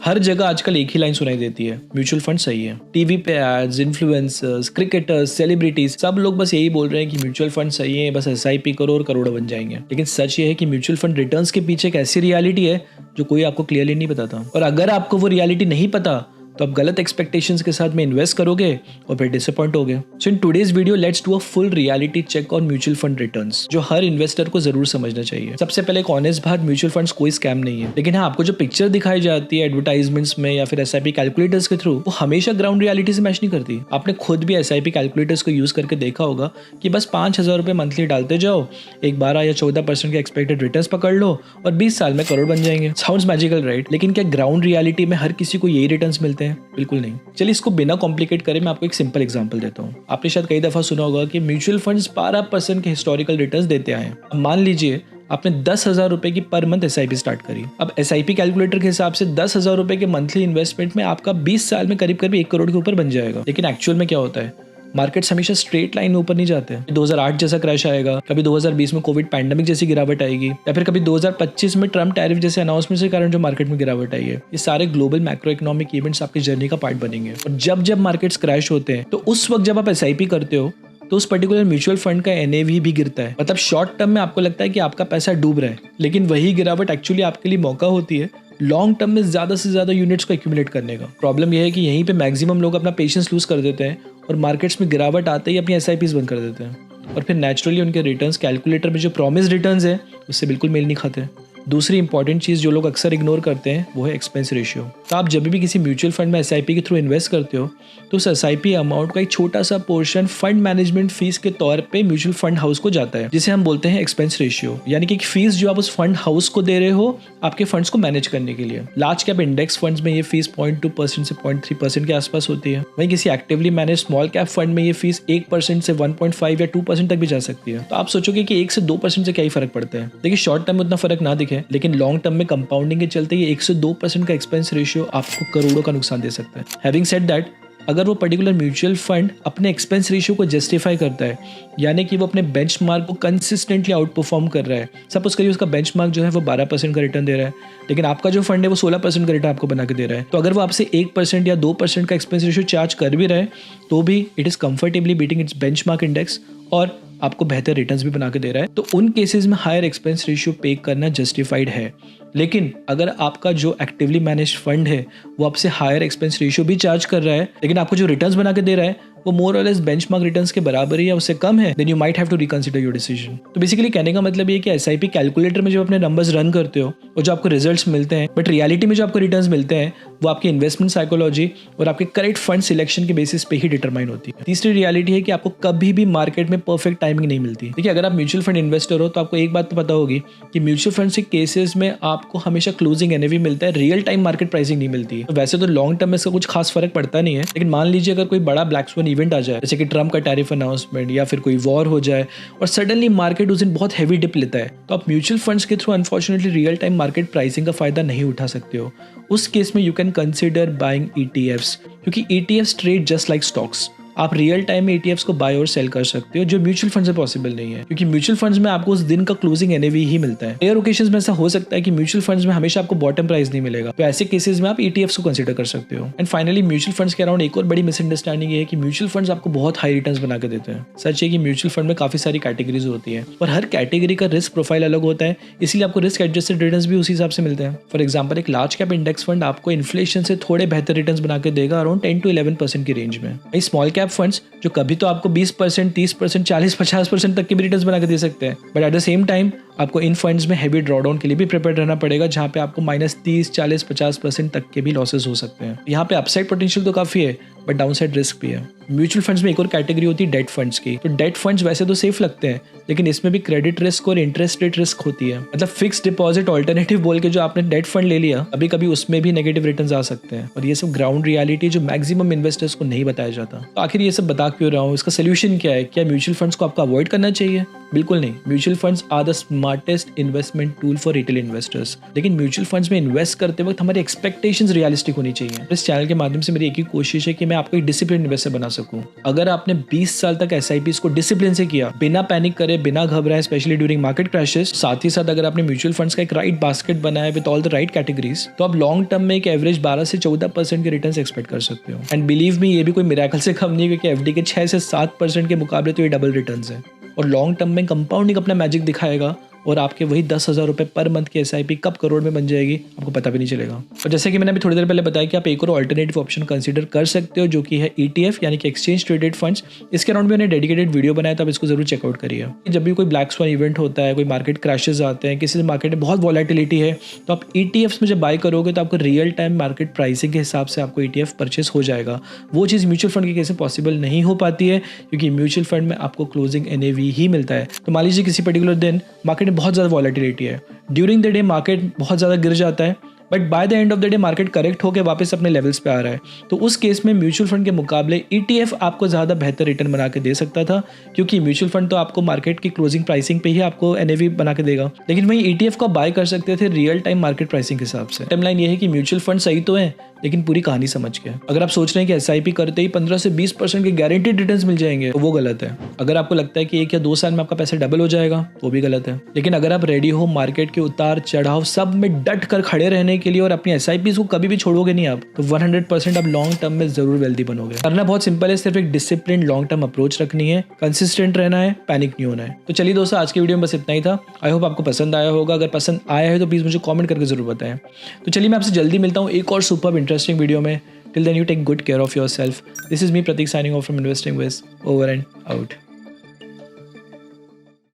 हर जगह आजकल एक ही लाइन सुनाई देती है, म्यूचुअल फंड सही है। टीवी पे एड्स, इन्फ्लुएंसर्स, क्रिकेटर्स, सेलिब्रिटीज सब लोग बस यही बोल रहे हैं कि म्यूचुअल फंड सही है, बस एसआईपी करो और करोड़ों बन जाएंगे। लेकिन सच ये है कि म्यूचुअल फंड रिटर्न्स के पीछे एक ऐसी रियलिटी है जो कोई आपको क्लियरली नहीं बताता। और अगर आपको वो रियलिटी नहीं पता तो आप गलत एक्सपेक्टेशंस के साथ में इन्वेस्ट करोगे और फिर डिसअपॉइंट होगे। So in today's video let's do a full reality check on mutual fund returns, जो हर इन्वेस्टर को जरूर समझना चाहिए। सबसे पहले एक ऑनेस्ट बात, म्यूचुअल फंड्स कोई स्कैम नहीं है। लेकिन हाँ, आपको जो पिक्चर दिखाई जाती है एडवर्टाइजमेंट्स में या फिर एसआईपी कैलकुलेटर्स के थ्रू, वो हमेशा ग्राउंड रियलिटी से मैच नहीं करती। आपने खुद भी एसआईपी कैलकुलेटर्स को यूज करके देखा होगा कि बस 5,000 रुपये मंथली डालते जाओ, एक 12 या 14% के एक्सपेक्टेड रिटर्न्स पकड़ लो और 20 साल में करोड़ बन जाएंगे। Sounds magical right? लेकिन क्या ग्राउंड रियलिटी में हर किसी को यही रिटर्न्स मिलते हैं? बिल्कुल नहीं। चलिए इसको बिना कॉम्प्लिकेट करे मैं आपको एक सिंपल एग्जांपल देता हूँ। आपने शायद कई दफा सुना होगा कि म्यूचुअल फंड्स 12% के हिस्टोरिकल रिटर्न्स देते आए हैं। अब मान लीजिए आपने 10,000 रुपए की पर मंथ एसआईपी स्टार्ट करी। अब एसआईपी कैलकुलेटर के हिसाब से 10,000 रुपए के मंथली इन्वेस्टमेंट में आपका 20 साल में करीब करीब 1 करोड़ के ऊपर बन जाएगा। लेकिन एक्चुअल में क्या होता है, मार्केट्स हमेशा स्ट्रेट लाइन में ऊपर नहीं जाते। 2008 जैसा क्रैश आएगा, कभी 2020 में कोविड पैंडेमिक जैसी गिरावट आएगी, या फिर कभी 2025 में ट्रम्प टैरिफ जैसे अनाउंसमेंट के कारण जो मार्केट में गिरावट आई है। ये सारे ग्लोबल मैक्रो इकोनॉमिक इवेंट्स आपकी जर्नी का पार्ट बनेंगे। और जब जब मार्केट्स क्रैश होते हैं तो उस वक्त जब आप एसआईपी करते हो तो उस पर्टिकुलर म्यूचुअल फंड का एनएवी भी गिरता है। मतलब शॉर्ट टर्म में आपको लगता है कि आपका पैसा डूब रहा है, लेकिन वही गिरावट एक्चुअली आपके लिए मौका होती है लॉन्ग टर्म में ज्यादा से ज्यादा यूनिट्स को एक्यूमुलेट करने का। प्रॉब्लम यह है कि यहीं पे मैक्सिमम लोग अपना पेशेंस लूज कर देते हैं और मार्केट्स में गिरावट आते ही अपनी एसआईपीज बंद कर देते हैं और फिर नेचुरली उनके रिटर्न्स कैलकुलेटर में जो प्रॉमिस रिटर्न्स है उससे बिल्कुल मेल नहीं खाते। दूसरी इंपॉर्टेंट चीज़ जो लोग अक्सर इग्नोर करते हैं वो है एक्सपेंस रेशियो। तो आप जब भी किसी म्यूचुअल फंड में एसआईपी के थ्रू इन्वेस्ट करते हो तो उस एसआईपी अमाउंट का एक छोटा सा पोर्शन फंड मैनेजमेंट फीस के तौर पे म्यूचुअल फंड हाउस को जाता है, जिसे हम बोलते हैं एक्सपेंस रेशियो। यानी कि एक फीस जो आप उस फंड हाउस को दे रहे हो आपके फंड्स को मैनेज करने के लिए। लार्ज कैप इंडेक्स फंड्स में ये फीस 0.2% से 0.3% के आसपास होती है। वहीं किसी actively manage small cap fund में ये फीस 1% से 1.5 या 2% तक भी जा सकती है। तो आप सोचोगे कि 1 से 2% से क्या ही फर्क पड़ता है। देखिए शॉर्ट टर्म में उतना फर्क ना दिखे, लेकिन लॉन्ग टर्म में कंपाउंडिंग के चलते ये 1 से 2% का एक्सपेंस रेशियो आपको करोड़ों का नुकसान दे सकता है। हैविंग सेड दैट, अगर वो पर्टिकुलर म्यूचुअल फंड अपने एक्सपेंस रेशियो को जस्टिफाई करता है, यानी कि वो अपने बेंचमार्क को कंसिस्टेंटली आउट परफॉर्म कर रहा है, सपोज करिए उसका बेंचमार्क जो है वो 12% का रिटर्न दे रहा है, लेकिन आपका जो फंड है वो 16% का रिटर्न आपको बना के दे रहा है, तो अगर वो आपसे 1% या 2% का एक्सपेंस रेशियो चार्ज कर भी रहा है तो भी it is comfortably beating it's benchmark index और आपको बेहतर रिटर्न्स भी बना के दे रहा है। तो उन केसेस में हायर एक्सपेंस रेशियो पे करना जस्टिफाइड है। लेकिन अगर आपका जो एक्टिवली मैनेज फंड है वो आपसे हायर एक्सपेंस रेशियो भी चार्ज कर रहा है, लेकिन आपको जो रिटर्न्स बना के दे रहा है वो मोर और लेस बेंचमार्क रिटर्न्स के बराबर ही या उससे कम है, then you might have to reconsider your decision. तो बेसिकली कहने का मतलब ये कि एसआईपी कैलकुलेटर में जो अपने नंबर्स रन करते हो और जो आपको रिजल्ट्स मिलते हैं, बट रियलिटी में जो आपको रिटर्न्स मिलते हैं वो आपकी इन्वेस्टमेंट साइकोलॉजी और आपके करेक्ट फंड सिलेक्शन के बेसिस पे ही डिटरमाइन होती है। तीसरी रियलिटी है कि आपको कभी भी मार्केट में परफेक्ट टाइमिंग नहीं मिलती। देखिए अगर आप म्यूचुअल फंड इन्वेस्टर हो तो आपको एक बात तो पता होगी कि म्यूचुअल फंड के केसेस में आपको हमेशा क्लोजिंग एनएवी मिलता है, रियल टाइम मार्केट प्राइसिंग नहीं मिलती है। तो वैसे तो लॉन्ग टर्म में इसका कुछ खास फर्क पड़ता नहीं है, लेकिन मान लीजिए अगर कोई बड़ा ब्लैक स्वन इवेंट आ जाए, जैसे कि ट्रम्प का टैरिफ अनाउंसमेंट या फिर कोई वॉर हो जाए और सडनली मार्केट उस दिन बहुत हैवी डिप लेता है, तो आप म्यूचुअल फंड्स के through unfortunately real time market pricing का फायदा नहीं उठा सकते हो। उस केस में you can consider buying ETFs, क्योंकि ETFs trade just like stocks. आप रियल टाइम में ETFs को बाय और सेल कर सकते हो, जो म्यूचुअल फंड से पॉसिबल नहीं है, क्योंकि म्यूचुअल फंड्स में आपको उस दिन का क्लोजिंग एनएवी ही मिलता है। रेयर ओकेशंस में ऐसा हो सकता है कि म्यूचुअल फंड्स में हमेशा आपको बॉटम प्राइस नहीं मिलेगा, तो ऐसे केसेस में आप ETFs को कंसीडर कर सकते हो। एंड फाइनली म्यूचुअल फंड्स के अराउंड एक और बड़ी मिसअंडरस्टैंडिंग है कि म्यूचुअल फंड्स आपको बहुत हाई रिटर्न्स बना के देते हैं। सच है कि म्यूचुअल फंड में काफी सारी कैटेगरीज होती है और हर कैटेगरी का रिस्क प्रोफाइल अलग होता है, इसलिए आपको रिस्क एडजस्टेड रिटर्न्स भी उसी हिसाब से मिलते हैं। फॉर एग्जाम्पल एक लार्ज कैप इंडेक्स फंड आपको इन्फ्लेशन से थोड़े बेहतर रिटर्न्स बना के देगा अराउंड 10 to 11% की रेंज में। स्मॉल कैप फंड्स जो कभी तो आपको 20%, 30%, 40-50% तक के भी रिटर्न्स बना के दे सकते हैं, but at the same time आपको इन फंड्स में हैवी ड्रॉडाउन के लिए भी प्रिपेयर रहना पड़ेगा, जहाँ पे आपको -30, 40, 50% तक के भी लॉसेस हो सकते हैं। यहाँ पे अपसाइड पोटेंशियल तो काफी है, बट डाउनसाइड रिस्क भी है। म्यूचुअल फंड्स में एक और कैटेगरी होती है डेट फंड्स की। तो डेट फंड्स वैसे तो सेफ लगते हैं, लेकिन इसमें भी क्रेडिट रिस्क और इंटरेस्ट रेट रिस्क होती है। मतलब फिक्स डिपॉजिट ऑल्टरनेटिव बोल के जो आपने डेट फंड ले लिया, कभी कभी उसमें भी नेगेटिव रिटर्न्स आ सकते हैं, और ये सब ग्राउंड रियलिटी जो मैक्सिमम इन्वेस्टर्स को नहीं बताया जाता। तो आखिर ये सब बता क्यों रहा हूँ, इसका सोल्यूशन क्या है? क्या म्यूचुअल फंड्स को आपको अवॉइड करना चाहिए? बिल्कुल नहीं। Mutual funds are the smartest investment tool for retail investors, लेकिन म्यूचुअल फंड्स में इन्वेस्ट करते वक्त हमारी एक्सपेक्टेशंस रियलिस्टिक होनी चाहिए। इस चैनल के माध्यम से मेरी एक ही कोशिश है कि मैं आपको एक डिसिप्लिन इन्वेस्टर बना सकूं। अगर आपने 20 साल तक SIPs को डिसिप्लिन से किया, बिना पैनिक करे, बिना घबराए, स्पेशली ड्यूरिंग मार्केट क्रैशेस, साथ ही साथ अगर आपने म्यूचुअल फंड्स का एक राइट बास्केट बनाया with all the right categories, तो आप लॉन्ग टर्म में एक एवरेज 12 से 14% के रिटर्न्स एक्सपेक्ट कर सकते हो। एंड बिलीव मी, ये भी कोई मिरेकल से कम नहीं है, क्योंकि FD के 6 से 7% के मुकाबले तो ये डबल रिटर्न्स है। और लॉन्ग टर्म में कंपाउंडिंग अपना मैजिक दिखाएगा और आपके वही 10,000 रुपये पर मंथ की SIP कब करोड़ में बन जाएगी आपको पता भी नहीं चलेगा। और जैसे कि मैंने अभी थोड़ी देर पहले बताया कि आप एक और ऑल्टरनेटिव ऑप्शन कंसीडर कर सकते हो, जो कि है ETF यानी कि एक्सचेंज ट्रेडेड फंड्स। इसके अराउंड भी मैंने डेडिकेटेड वीडियो बनाया, तो आप इसको जरूर चेकआउट करिए। जब भी कोई ब्लैक स्वान इवेंट होता है, कोई मार्केट क्रैशेस आते हैं, किसी मार्केट में बहुत वॉलेटिलिटी है, तो आप ETFs में जब बाय करोगे तो आपको रियल टाइम मार्केट प्राइसिंग के हिसाब से आपको ETF परचेस हो जाएगा। वो चीज़ म्यूचुअल फंड के केस में पॉसिबल नहीं हो पाती है, क्योंकि म्यूचुअल फंड में आपको क्लोजिंग NAV ही मिलता है। तो मान लीजिए किसी पर्टिकुलर दिन मार्केट में बहुत ज़्यादा वॉलेटिलिटी है, ड्यूरिंग द डे मार्केट बहुत ज़्यादा गिर जाता है, but by the end of the day market correct होकर वापस अपने लेवल्स पे आ रहा है, तो उस केस में म्यूचुअल फंड के मुकाबले ETF आपको ज़्यादा बेहतर रिटर्न बना के दे सकता था, क्योंकि म्यूचुअल फंड तो आपको मार्केट की क्लोजिंग प्राइसिंग पे ही आपको NAV बना के देगा, लेकिन वहीं ETF को बाय कर सकते थे रियल टाइम मार्केट प्राइसिंग के हिसाब से। टाइमलाइन ये है कि म्यूचुअल फंड सही तो है, लेकिन पूरी कहानी समझ के। अगर आप सोच रहे हैं कि SIP करते ही 15 से 20% के गारंटीड रिटर्न्स मिल जाएंगे, तो वो गलत है। अगर आपको लगता है कि 1 या 2 साल में आपका पैसा डबल हो जाएगा, वो भी गलत है। लेकिन अगर आप रेडी हो मार्केट के उतार चढ़ाव सब में डट कर खड़े रहने के लिए और अपनी SIPs को कभी भी छोड़ोगे नहीं आप, तो 100% आप लॉन्ग टर्म में जरूर वेल्दी बनोगे। करना बहुत सिंपल है, सिर्फ एक डिसिप्लिन लॉन्ग टर्म अप्रोच रखनी है, कंसिस्टेंट रहना है, पैनिक नहीं होना है। तो चलिए दोस्तों, आज की वीडियो में बस इतना ही था। आई होप आपको पसंद आया होगा। अगर पसंद आया है तो प्लीज़ मुझे कॉमेंट करके जरूर बताएं। तो चलिए, मैं आपसे जल्दी मिलता हूँ एक और सुपर इंटरेस्टिंग वीडियो में। Till then, you take good care of yourself. This is me, Pratik, signing off from Investing Wiz. Over and out.